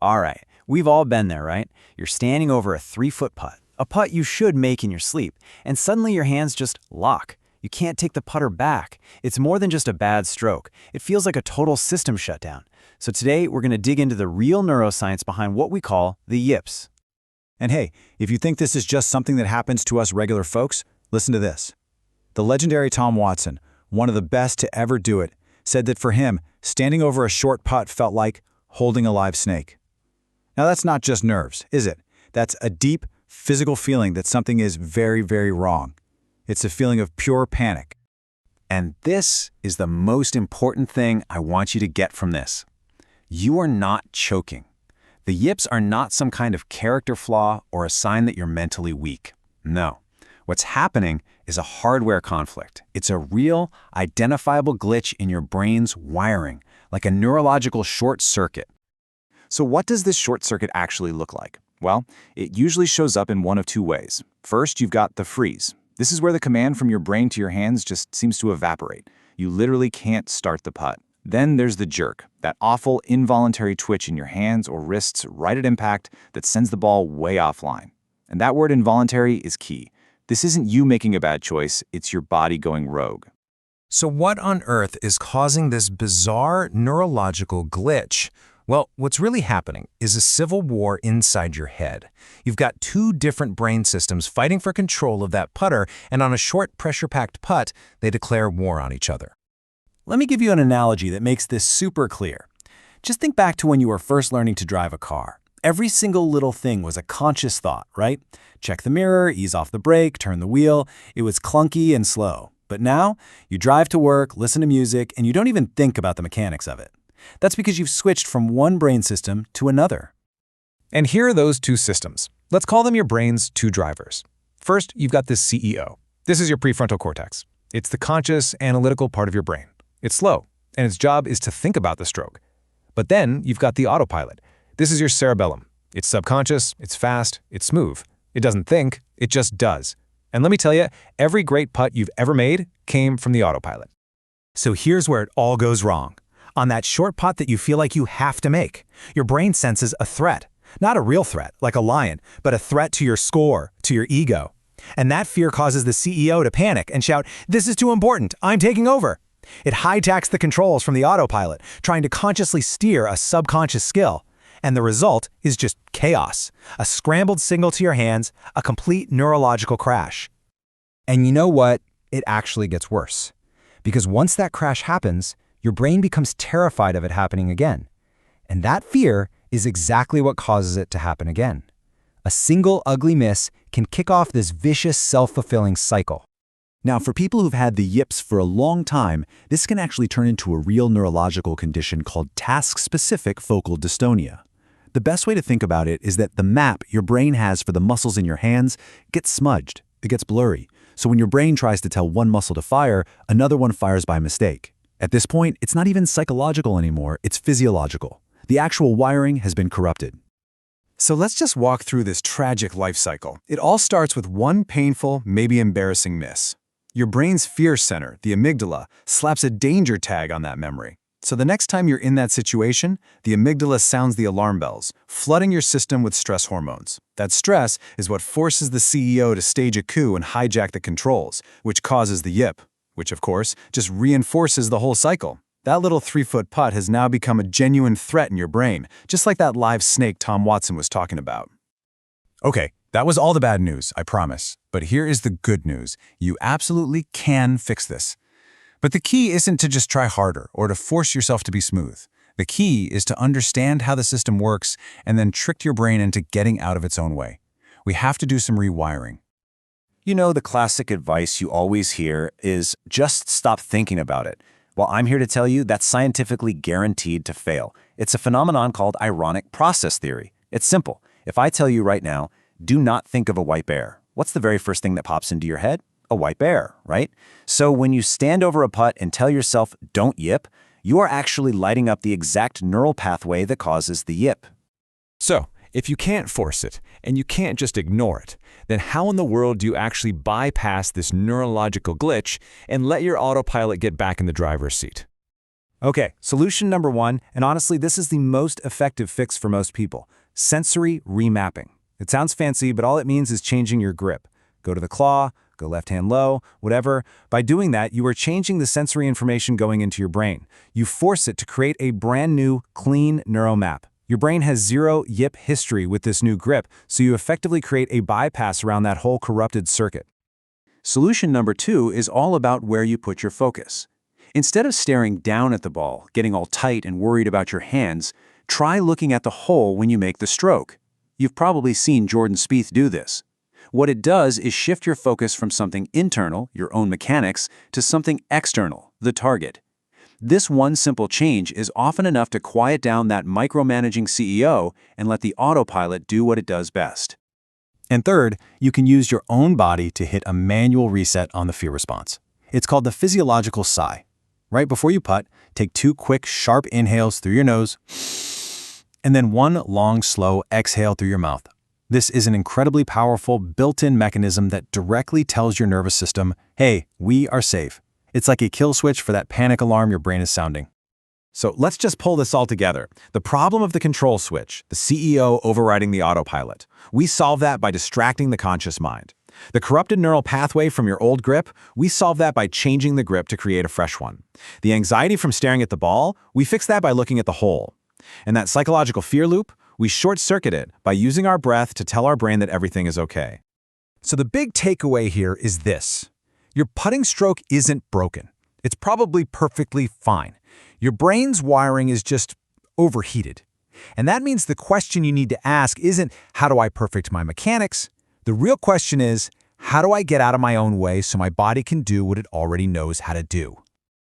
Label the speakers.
Speaker 1: All right, we've all been there, right? You're standing over a 3-foot putt, a putt you should make in your sleep, and suddenly your hands just lock. You can't take the putter back. It's more than just a bad stroke. It feels like a total system shutdown. So today, we're going to dig into the real neuroscience behind what we call the yips.
Speaker 2: And hey, if you think this is just something that happens to us regular folks, listen to this. The legendary Tom Watson, one of the best to ever do it, said that for him, standing over a short putt felt like holding a live snake. Now that's not just nerves, is it? That's a deep, physical feeling that something is very, very wrong. It's a feeling of pure panic.
Speaker 1: And this is the most important thing I want you to get from this. You are not choking. The yips are not some kind of character flaw or a sign that you're mentally weak. No. What's happening is a hardware conflict. It's a real, identifiable glitch in your brain's wiring, like a neurological short circuit.
Speaker 3: So what does this short circuit actually look like? Well, it usually shows up in one of two ways. First, you've got the freeze. This is where the command from your brain to your hands just seems to evaporate. You literally can't start the putt. Then there's the jerk, that awful involuntary twitch in your hands or wrists right at impact that sends the ball way offline. And that word involuntary is key. This isn't you making a bad choice, it's your body going rogue.
Speaker 4: So what on earth is causing this bizarre neurological glitch? Well, what's really happening is a civil war inside your head. You've got two different brain systems fighting for control of that putter, and on a short pressure-packed putt, they declare war on each other.
Speaker 1: Let me give you an analogy that makes this super clear. Just think back to when you were first learning to drive a car. Every single little thing was a conscious thought, right? Check the mirror, ease off the brake, turn the wheel. It was clunky and slow. But now, you drive to work, listen to music, and you don't even think about the mechanics of it. That's because you've switched from one brain system to another.
Speaker 4: And here are those two systems. Let's call them your brain's two drivers. First, you've got this CEO. This is your prefrontal cortex. It's the conscious, analytical part of your brain. It's slow, and its job is to think about the stroke. But then you've got the autopilot. This is your cerebellum. It's subconscious, it's fast, it's smooth. It doesn't think, it just does. And let me tell you, every great putt you've ever made came from the autopilot.
Speaker 5: So here's where it all goes wrong. On that short putt that you feel like you have to make, your brain senses a threat. Not a real threat, like a lion, but a threat to your score, to your ego. And that fear causes the CEO to panic and shout, "This is too important, I'm taking over." It hijacks the controls from the autopilot, trying to consciously steer a subconscious skill. And the result is just chaos, a scrambled signal to your hands, a complete neurological crash.
Speaker 6: And you know what? It actually gets worse. Because once that crash happens, your brain becomes terrified of it happening again. And that fear is exactly what causes it to happen again. A single ugly miss can kick off this vicious, self-fulfilling cycle.
Speaker 2: Now, for people who've had the yips for a long time, this can actually turn into a real neurological condition called task-specific focal dystonia. The best way to think about it is that the map your brain has for the muscles in your hands gets smudged. It gets blurry. So when your brain tries to tell one muscle to fire, another one fires by mistake. At this point, it's not even psychological anymore, it's physiological. The actual wiring has been corrupted.
Speaker 3: So let's just walk through this tragic life cycle. It all starts with one painful, maybe embarrassing miss. Your brain's fear center, the amygdala, slaps a danger tag on that memory. So the next time you're in that situation, the amygdala sounds the alarm bells, flooding your system with stress hormones. That stress is what forces the CEO to stage a coup and hijack the controls, which causes the yip, which of course just reinforces the whole cycle. That little 3-foot putt has now become a genuine threat in your brain, just like that live snake Tom Watson was talking about.
Speaker 2: Okay, that was all the bad news, I promise. But here is the good news. You absolutely can fix this. But the key isn't to just try harder or to force yourself to be smooth. The key is to understand how the system works and then trick your brain into getting out of its own way. We have to do some rewiring.
Speaker 1: You know, the classic advice you always hear is just stop thinking about it. Well, I'm here to tell you that's scientifically guaranteed to fail. It's a phenomenon called ironic process theory. It's simple. If I tell you right now, do not think of a white bear, what's the very first thing that pops into your head? A white bear, right? So when you stand over a putt and tell yourself, don't yip, you are actually lighting up the exact neural pathway that causes the yip.
Speaker 4: So, if you can't force it, and you can't just ignore it, then how in the world do you actually bypass this neurological glitch and let your autopilot get back in the driver's seat?
Speaker 1: Okay, solution number 1, and honestly, this is the most effective fix for most people: sensory remapping. It sounds fancy, but all it means is changing your grip. Go to the claw, go left hand low, whatever. By doing that, you are changing the sensory information going into your brain. You force it to create a brand new, clean neuromap. Your brain has zero yip history with this new grip, so you effectively create a bypass around that whole corrupted circuit. Solution number 2 is all about where you put your focus. Instead of staring down at the ball, getting all tight and worried about your hands, try looking at the hole when you make the stroke. You've probably seen Jordan Spieth do this. What it does is shift your focus from something internal, your own mechanics, to something external, the target. This one simple change is often enough to quiet down that micromanaging CEO and let the autopilot do what it does best.
Speaker 2: And third, you can use your own body to hit a manual reset on the fear response. It's called the physiological sigh. Right before you putt, take 2 quick, sharp inhales through your nose, and then 1 long, slow exhale through your mouth. This is an incredibly powerful, built-in mechanism that directly tells your nervous system, hey, we are safe. It's like a kill switch for that panic alarm your brain is sounding.
Speaker 3: So let's just pull this all together. The problem of the control switch, the CEO overriding the autopilot. We solve that by distracting the conscious mind. The corrupted neural pathway from your old grip, we solve that by changing the grip to create a fresh one. The anxiety from staring at the ball, we fix that by looking at the hole. And that psychological fear loop, we short-circuit it by using our breath to tell our brain that everything is okay.
Speaker 5: So the big takeaway here is this. Your putting stroke isn't broken. It's probably perfectly fine. Your brain's wiring is just overheated. And that means the question you need to ask isn't, how do I perfect my mechanics? The real question is, how do I get out of my own way so my body can do what it already knows how to do?